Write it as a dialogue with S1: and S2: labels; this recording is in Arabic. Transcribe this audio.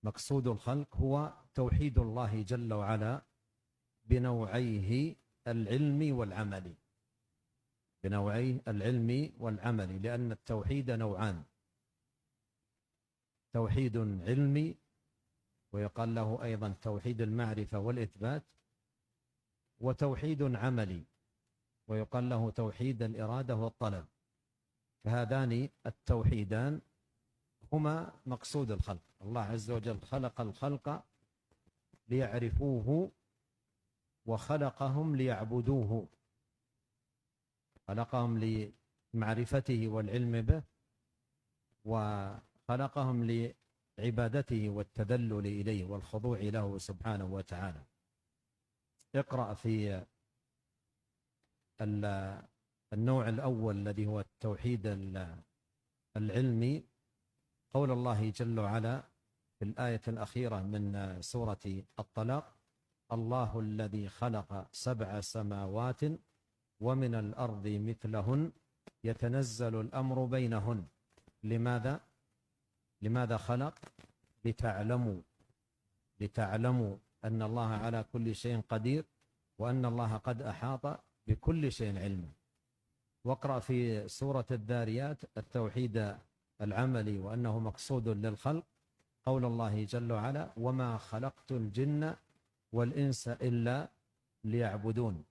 S1: مقصود الخلق هو توحيد الله جل وعلا بنوعيه العلمي والعملي، بنوعيه العلمي والعملي، لأن التوحيد نوعان: توحيد علمي ويقال له أيضا توحيد المعرفة والإثبات، وتوحيد عملي ويقال له توحيد الإرادة والطلب. فهذان التوحيدان هما مقصود الخلق. الله عز وجل خلق الخلق ليعرفوه وخلقهم ليعبدوه، خلقهم لمعرفته والعلم به، وخلقهم لعبادته والتذلل إليه والخضوع له سبحانه وتعالى. اقرأ في النوع الأول الذي هو التوحيد العلمي قول الله جل وعلا في الآية الأخيرة من سورة الطلاق: الله الذي خلق 7 سماوات ومن الأرض مثلهن يتنزل الأمر بينهن. لماذا خلق؟ لتعلموا أن الله على كل شيء قدير، وأن الله قد أحاط بكل شيء علما. واقرأ في سورة الذاريات التوحيد العملي وأنه مقصود للخلق قول الله جل وعلا: وما خلقت الجن والإنس إلا ليعبدون.